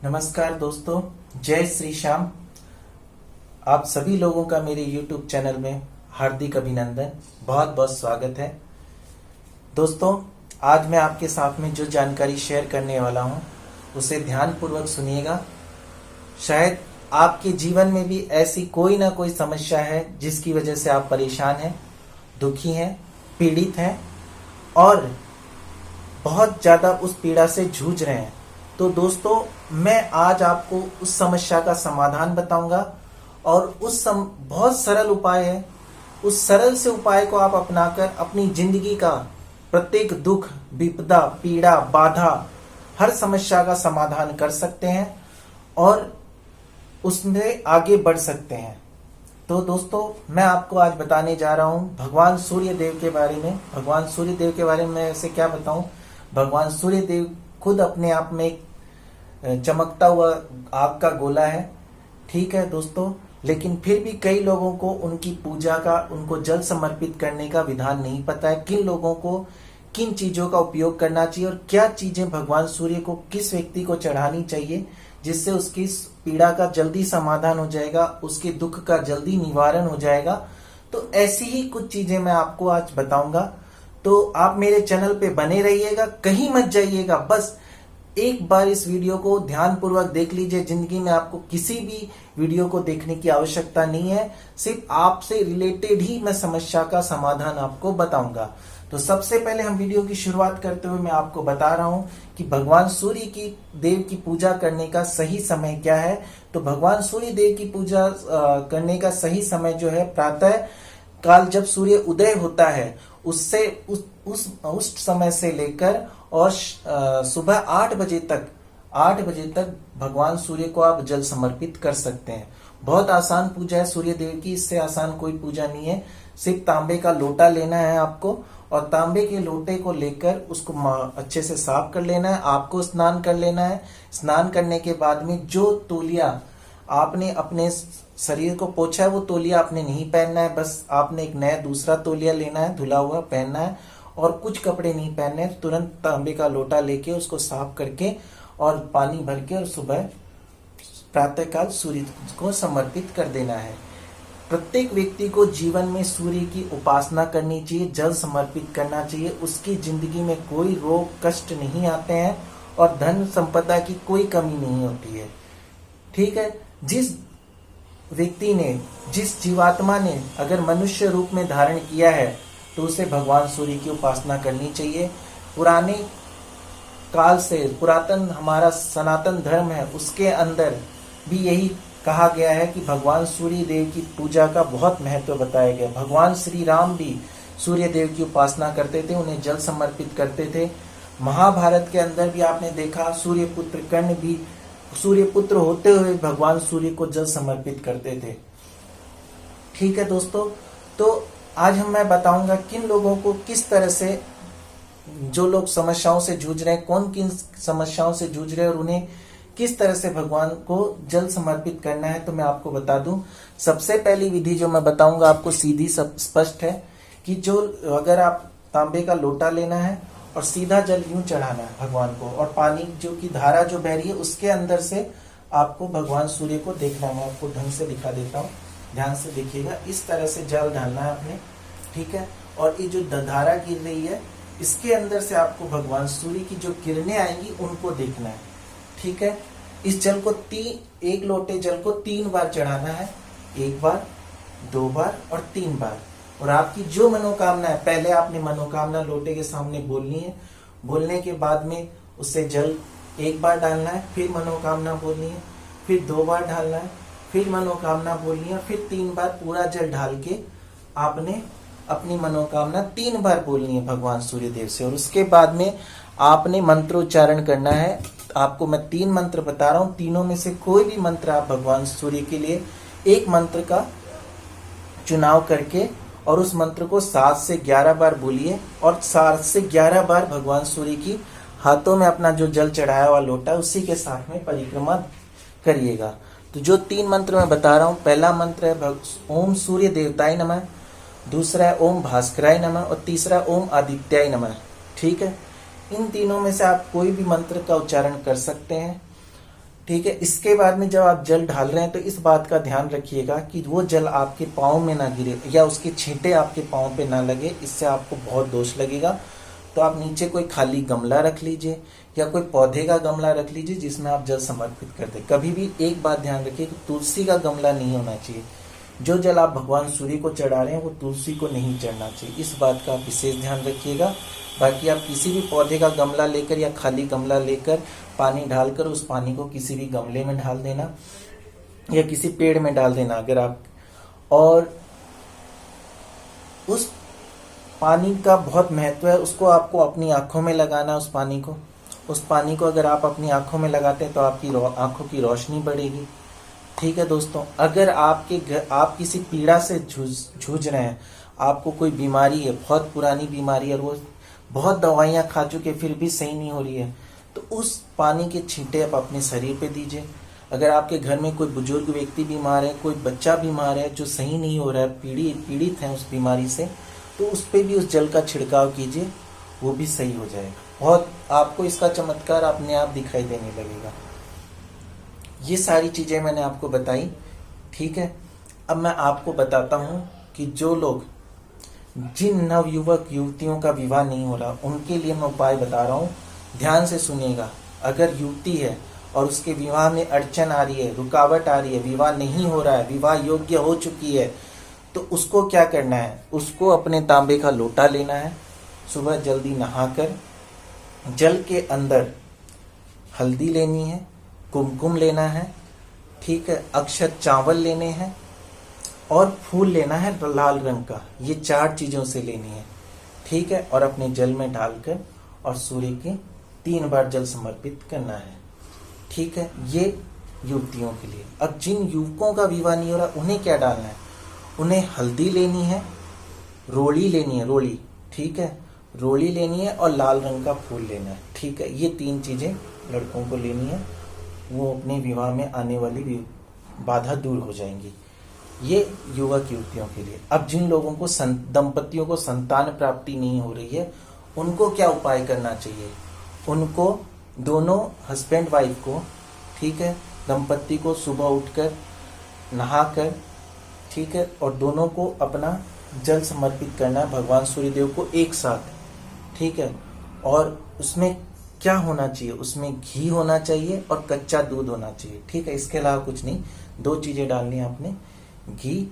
नमस्कार दोस्तों, जय श्री श्याम। आप सभी लोगों का मेरे YouTube चैनल में हार्दिक अभिनंदन, बहुत बहुत स्वागत है। दोस्तों, आज मैं आपके साथ में जो जानकारी शेयर करने वाला हूं उसे ध्यानपूर्वक सुनिएगा। शायद आपके जीवन में भी ऐसी कोई ना कोई समस्या है जिसकी वजह से आप परेशान हैं, दुखी हैं, पीड़ित हैं और बहुत ज़्यादा उस पीड़ा से जूझ रहे हैं। तो दोस्तों, मैं आज आपको उस समस्या का समाधान बताऊंगा और बहुत सरल उपाय है। उस सरल से उपाय को आप अपनाकर अपनी जिंदगी का प्रत्येक दुख, विपदा, पीड़ा, बाधा, हर समस्या का समाधान कर सकते हैं और उसमें आगे बढ़ सकते हैं। तो दोस्तों, मैं आपको आज बताने जा रहा हूं भगवान सूर्य देव के बारे में। भगवान सूर्य देव के बारे में ऐसे क्या बताऊं। भगवान सूर्य देव खुद अपने आप में एक चमकता हुआ आग का गोला है, ठीक है दोस्तों। लेकिन फिर भी कई लोगों को उनकी पूजा का, उनको जल समर्पित करने का विधान नहीं पता है। किन लोगों को किन चीजों का उपयोग करना चाहिए और क्या चीजें भगवान सूर्य को, किस व्यक्ति को चढ़ानी चाहिए जिससे उसकी पीड़ा का जल्दी समाधान हो जाएगा, उसके दुख का जल्दी निवारण हो जाएगा। तो ऐसी ही कुछ चीजें मैं आपको आज बताऊंगा। तो आप मेरे चैनल पे बने रहिएगा, कहीं मत जाइएगा। बस एक बार इस वीडियो को ध्यानपूर्वक देख लीजिए। जिंदगी में आपको किसी भी वीडियो को देखने की आवश्यकता नहीं है, सिर्फ आपसे रिलेटेड ही मैं समस्या का समाधान आपको बताऊंगा। तो सबसे पहले हम वीडियो की शुरुआत करते हुए मैं आपको बता रहा हूं कि भगवान सूर्य की देव की पूजा करने का सही समय क्या है। तो भगवान सूर्य देव की पूजा करने का सही समय जो है प्रातः काल, जब सूर्य उदय होता है उससे उस समय से लेकर और सुबह 8 बजे तक भगवान सूर्य को आप जल समर्पित कर सकते हैं। बहुत आसान पूजा है सूर्य देव की, इससे आसान कोई पूजा नहीं है। सिर्फ तांबे का लोटा लेना है आपको और तांबे के लोटे को लेकर उसको अच्छे से साफ कर लेना है। आपको स्नान कर लेना है। स्नान करने के बाद में जो तौलिया आपने अपने शरीर को पोछा है वो तौलिया आपने नहीं पहनना है। बस आपने एक नया दूसरा तौलिया लेना है, धुला हुआ पहनना है और कुछ कपड़े नहीं पहनने। तुरंत तांबे का लोटा लेके उसको साफ करके और पानी भर के और सुबह प्रातःकाल सूर्य को समर्पित कर देना है। प्रत्येक व्यक्ति को जीवन में सूर्य की उपासना करनी चाहिए, जल समर्पित करना चाहिए। उसकी जिंदगी में कोई रोग कष्ट नहीं आते हैं और धन संपदा की कोई कमी नहीं होती है, ठीक है। जिस व्यक्ति ने, जिस जीवात्मा ने अगर मनुष्य रूप में धारण किया है तो उसे भगवान सूर्य की उपासना करनी चाहिए। पुराने काल से, पुरातन हमारा सनातन धर्म है, उसके अंदर भी यही कहा गया है कि भगवान सूर्य देव की पूजा का बहुत महत्व बताया गया। भगवान श्री राम भी सूर्य देव की उपासना करते थे, उन्हें जल समर्पित करते थे। महाभारत के अंदर भी आपने देखा सूर्य पुत्र कर्ण भी सूर्य पुत्र होते हुए भगवान सूर्य को जल समर्पित करते थे, ठीक है दोस्तों। तो आज मैं बताऊंगा किन लोगों को किस तरह से, जो लोग समस्याओं से जूझ रहे हैं, कौन किन समस्याओं से जूझ रहे हैं और उन्हें किस तरह से भगवान को जल समर्पित करना है। तो मैं आपको बता दूं, सबसे पहली विधि जो मैं बताऊंगा आपको सीधी स्पष्ट है कि जो अगर आप तांबे का लोटा लेना है और सीधा जल यूं चढ़ाना है भगवान को और पानी जो की धारा जो बह रही है उसके अंदर से आपको भगवान सूर्य को देखना है। मैं आपको ढंग से दिखा देता हूँ, ध्यान से देखिएगा। इस तरह से जल डालना है आपने, ठीक है। और ये जो धारा गिर रही है इसके अंदर से आपको भगवान सूर्य की जो किरणें आएंगी उनको देखना है, ठीक है। इस जल को एक लोटे जल को 3 बार चढ़ाना है, 1 बार, 2 बार और 3 बार। और आपकी जो मनोकामना है, पहले आपने मनोकामना लोटे के सामने बोलनी है। बोलने के बाद में उससे जल 1 बार डालना है, फिर मनोकामना बोलनी है, फिर 2 बार डालना है, फिर मनोकामना बोलनी है, फिर 3 बार पूरा जल डाल के आपने अपनी मनोकामना 3 बार बोलनी है भगवान सूर्य देव से। और उसके बाद में आपने मंत्रोच्चारण करना है। आपको मैं 3 मंत्र बता रहा हूँ, तीनों में से कोई भी मंत्र आप भगवान सूर्य के लिए एक मंत्र का चुनाव करके और उस मंत्र को 7 से 11 बार बोलिए और 7 से 11 बार भगवान सूर्य की हाथों में अपना जो जल चढ़ाया हुआ लोटा उसी के साथ में परिक्रमा करिएगा। तो जो 3 मंत्र मैं बता रहा हूँ, पहला मंत्र है ओम सूर्य देवताय नमः, दूसरा है ओम भास्कराय नमः और तीसरा ओम आदित्याय नमः, ठीक है। इन तीनों में से आप कोई भी मंत्र का उच्चारण कर सकते हैं। ठीक है। इसके बाद में जब आप जल ढाल रहे हैं तो इस बात का ध्यान रखिएगा कि वो जल आपके पाँव में ना गिरे या उसके छींटे आपके पाँव पे ना लगे, इससे आपको बहुत दोष लगेगा। तो आप नीचे कोई खाली गमला रख लीजिए या कोई पौधे का गमला रख लीजिए जिसमें आप जल समर्पित कर दें। कभी भी एक बात ध्यान रखिए कि तुलसी का गमला नहीं होना चाहिए। जो जल आप भगवान सूर्य को चढ़ा रहे हैं वो तुलसी को नहीं चढ़ना चाहिए, इस बात का आप विशेष ध्यान रखिएगा। बाकी आप किसी भी पौधे का गमला लेकर या खाली गमला लेकर पानी डालकर उस पानी को किसी भी गमले में डाल देना या किसी पेड़ में डाल देना अगर आप, और उस पानी का बहुत महत्व है, उसको आपको अपनी आंखों में लगाना। उस पानी को अगर आप अपनी आंखों में लगाते हैं तो आपकी आंखों की रोशनी बढ़ेगी। ठीक है दोस्तों, अगर आप किसी पीड़ा से जूझ रहे हैं, आपको कोई बीमारी है, बहुत पुरानी बीमारी है और वो बहुत दवाइयाँ खा चुके फिर भी सही नहीं हो रही है, तो उस पानी के छींटे आप अपने शरीर पे दीजिए। अगर आपके घर में कोई बुजुर्ग व्यक्ति बीमार है, कोई बच्चा बीमार है जो सही नहीं हो रहा है, पीड़ित है उस बीमारी से, तो उस पे भी उस जल का छिड़काव कीजिए, वो भी सही हो जाएगा। बहुत आपको इसका चमत्कार अपने आप दिखाई देने लगेगा। ये सारी चीजें मैंने आपको बताई। ठीक है, अब मैं आपको बताता हूँ कि जो लोग, जिन नवयुवक युवतियों का विवाह नहीं हो रहा, उनके लिए मैं उपाय बता रहा हूँ, ध्यान से सुनिएगा। अगर युवती है और उसके विवाह में अड़चन आ रही है, रुकावट आ रही है, विवाह नहीं हो रहा है, विवाह योग्य हो चुकी है, तो उसको क्या करना है, उसको अपने तांबे का लोटा लेना है, सुबह जल्दी नहाकर जल के अंदर हल्दी लेनी है, कुमकुम लेना है, ठीक है, अक्षत चावल लेने हैं और फूल लेना है लाल रंग का। ये 4 चीजों से लेनी है, ठीक है, और अपने जल में डालकर और सूर्य के 3 बार जल समर्पित करना है। ठीक है, ये युवतियों के लिए। अब जिन युवकों का विवाह नहीं हो रहा, उन्हें क्या डालना है, उन्हें हल्दी लेनी है, रोली लेनी है, रोली, ठीक है, रोली लेनी है और लाल रंग का फूल लेना है। ठीक है, ये 3 चीजें लड़कों को लेनी है, वो अपने विवाह में आने वाली बाधा दूर हो जाएंगी। ये युवक युवतियों के लिए। अब जिन लोगों को दंपतियों को संतान प्राप्ति नहीं हो रही है, उनको क्या उपाय करना चाहिए, उनको दोनों हस्बैंड वाइफ को, ठीक है, दंपति को सुबह उठकर नहाकर, ठीक है, और दोनों को अपना जल समर्पित करना है भगवान सूर्यदेव को एक साथ। ठीक है, और उसमें क्या होना चाहिए, उसमें घी होना चाहिए और कच्चा दूध होना चाहिए। ठीक है, इसके अलावा कुछ नहीं, 2 चीजें डालनी है आपने, घी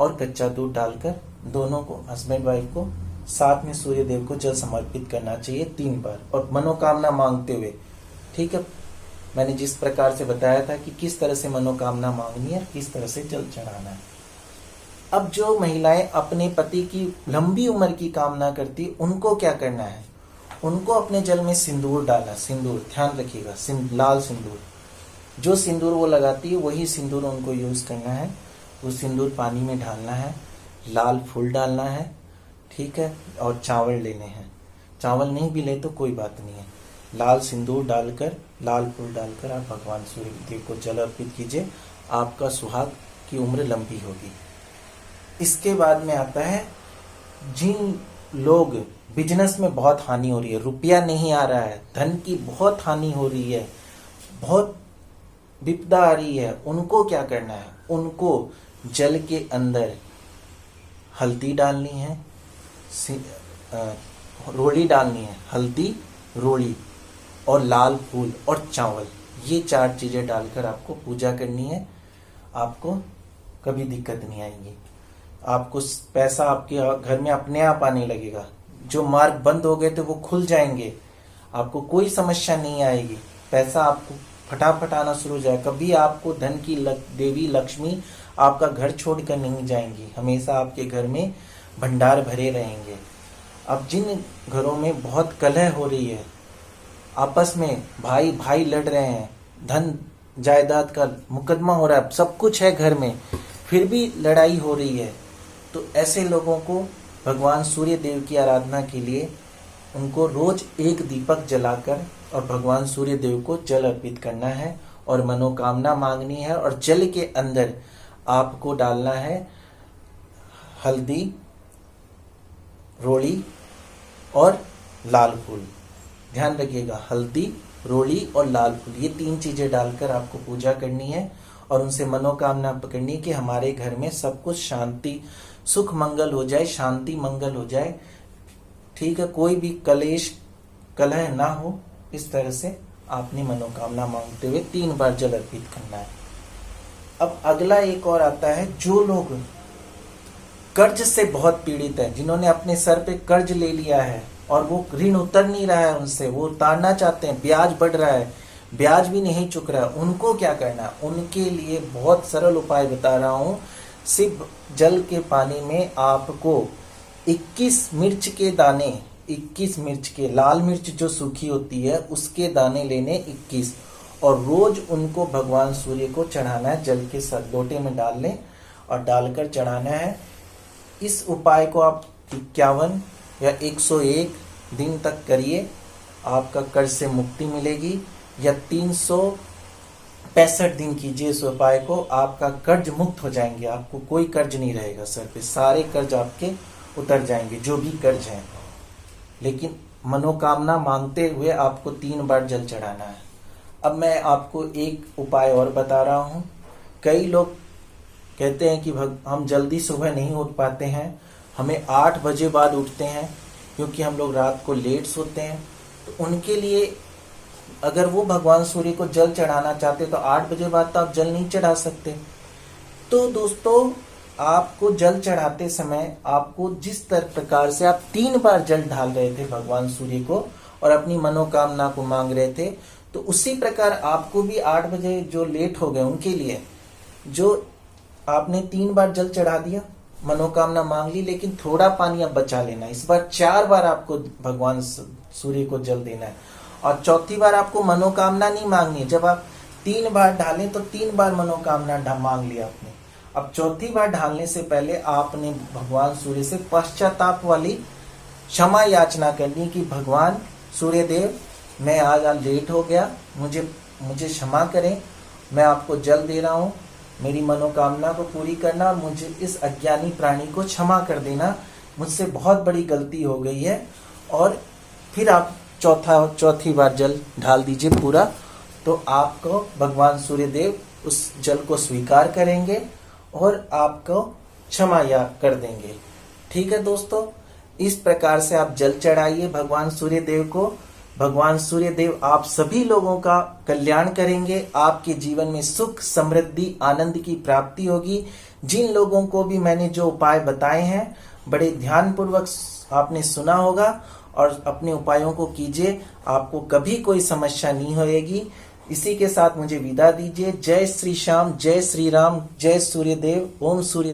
और कच्चा दूध डालकर दोनों को, हस्बैंड वाइफ को, साथ में सूर्य देव को जल समर्पित करना चाहिए 3 बार और मनोकामना मांगते हुए। ठीक है, मैंने जिस प्रकार से बताया था कि किस तरह से मनोकामना मांगनी है, किस तरह से जल चढ़ाना है। अब जो महिलाएं अपने पति की लंबी उम्र की कामना करती, उनको क्या करना है, उनको अपने जल में सिंदूर डालना। सिंदूर, ध्यान रखिएगा, लाल सिंदूर, जो सिंदूर वो लगाती है वही सिंदूर उनको यूज करना है। वो सिंदूर पानी में डालना है, लाल फूल डालना है, ठीक है, और चावल लेने हैं। चावल नहीं भी ले तो कोई बात नहीं है, लाल सिंदूर डालकर, लाल फूल डालकर आप भगवान सूर्य देव को जल अर्पित कीजिए, आपका सुहाग की उम्र लंबी होगी। इसके बाद में आता है, जिन लोग बिजनेस में बहुत हानि हो रही है, रुपया नहीं आ रहा है, धन की बहुत हानि हो रही है, बहुत विपदा आ रही है, उनको क्या करना है, उनको जल के अंदर हल्दी डालनी है, रोली डालनी है, हल्दी, रोली और लाल फूल और चावल, ये 4 चीजें डालकर आपको पूजा करनी है। आपको कभी दिक्कत नहीं आएगी, आपको पैसा आपके घर में अपने आप आने लगेगा। जो मार्ग बंद हो गए थे वो खुल जाएंगे, आपको कोई समस्या नहीं आएगी, पैसा आपको फटाफट आना शुरू हो जाएगा। कभी आपको धन की देवी लक्ष्मी आपका घर छोड़कर नहीं जाएंगी, हमेशा आपके घर में भंडार भरे रहेंगे। अब जिन घरों में बहुत कलह हो रही है, आपस में भाई भाई लड़ रहे हैं, धन जायदाद का मुकदमा हो रहा है, सब कुछ है घर में, फिर भी लड़ाई हो रही है, तो ऐसे लोगों को भगवान सूर्य देव की आराधना के लिए उनको रोज 1 दीपक जलाकर और भगवान सूर्य देव को जल अर्पित करना है और मनोकामना मांगनी है। और जल के अंदर आपको डालना है हल्दी, रोली और लाल फूल। ध्यान रखिएगा, हल्दी, रोली और लाल फूल, ये 3 चीजें डालकर आपको पूजा करनी है और उनसे मनोकामना पकड़नी है कि हमारे घर में सब कुछ शांति सुख मंगल हो जाए, शांति मंगल हो जाए। ठीक है, कोई भी कलेश कलह ना हो, इस तरह से आपने मनोकामना मांगते हुए 3 बार जल अर्पित करना है। अब अगला एक और आता है, जो लोग कर्ज से बहुत पीड़ित है, जिन्होंने अपने सर पे कर्ज ले लिया है और वो ऋण उतर नहीं रहा है उनसे, वो उतारना चाहते हैं, ब्याज बढ़ रहा है, ब्याज भी नहीं चुक रहा है, उनको क्या करना है? उनके लिए बहुत सरल उपाय बता रहा हूं। सिर्फ जल के पानी में आपको 21 मिर्च के दाने, 21 मिर्च के, लाल मिर्च जो सूखी होती है उसके दाने लेने 21, और रोज उनको भगवान सूर्य को चढ़ाना है। जल के लोटे में डाल लें और डालकर चढ़ाना है। इस उपाय को आप 51 या 101 दिन तक करिए, आपका कर्ज से मुक्ति मिलेगी। या 365 दिन कीजिए इस उपाय को, आपका कर्ज मुक्त हो जाएंगे, आपको कोई कर्ज नहीं रहेगा सर पे, सारे कर्ज आपके उतर जाएंगे जो भी कर्ज हैं। लेकिन मनोकामना मांगते हुए आपको 3 बार जल चढ़ाना है। अब मैं आपको एक उपाय और बता रहा हूं। कई लोग कहते हैं कि हम जल्दी सुबह नहीं उठ पाते हैं, हमें 8 बजे बाद उठते हैं क्योंकि हम लोग रात को लेट सोते हैं। तो उनके लिए अगर वो भगवान सूर्य को जल चढ़ाना चाहते तो 8 बजे बाद तो आप जल नहीं चढ़ा सकते। तो दोस्तों, आपको जल चढ़ाते समय आपको जिस प्रकार से आप 3 बार जल ढाल रहे थे भगवान सूर्य को और अपनी मनोकामना को मांग रहे थे, तो उसी प्रकार आपको भी 8 बजे जो लेट हो गए उनके लिए, जो आपने 3 बार जल चढ़ा दिया, मनोकामना मांग ली, लेकिन थोड़ा पानी अब बचा लेना। इस बार 4 बार आपको भगवान सूर्य को जल देना है और चौथी बार आपको मनोकामना नहीं मांगनी है। जब आप 3 बार ढालें तो 3 बार मनोकामना मांग लिया आपने। अब चौथी बार ढालने से पहले आपने भगवान सूर्य से पश्चाताप वाली क्षमा याचना करनी कि भगवान सूर्य देव, मैं आज लेट हो गया, मुझे क्षमा करें, मैं आपको जल दे रहा हूँ, मेरी मनोकामना को पूरी करना और मुझे इस अज्ञानी प्राणी को क्षमा कर देना, मुझसे बहुत बड़ी गलती हो गई है। और फिर आप चौथी बार जल ढाल दीजिए पूरा, तो आपको भगवान सूर्य देव उस जल को स्वीकार करेंगे और आपको क्षमा या कर देंगे। ठीक है दोस्तों, इस प्रकार से आप जल चढ़ाइए भगवान सूर्य देव को। भगवान सूर्य देव आप सभी लोगों का कल्याण करेंगे, आपके जीवन में सुख समृद्धि आनंद की प्राप्ति होगी। जिन लोगों को भी मैंने जो उपाय बताए हैं बड़े ध्यानपूर्वक आपने सुना होगा और अपने उपायों को कीजिए, आपको कभी कोई समस्या नहीं होएगी। इसी के साथ मुझे विदा दीजिए। जय श्री श्याम, जय श्री राम, जय सूर्य देव, ओम सूर्य।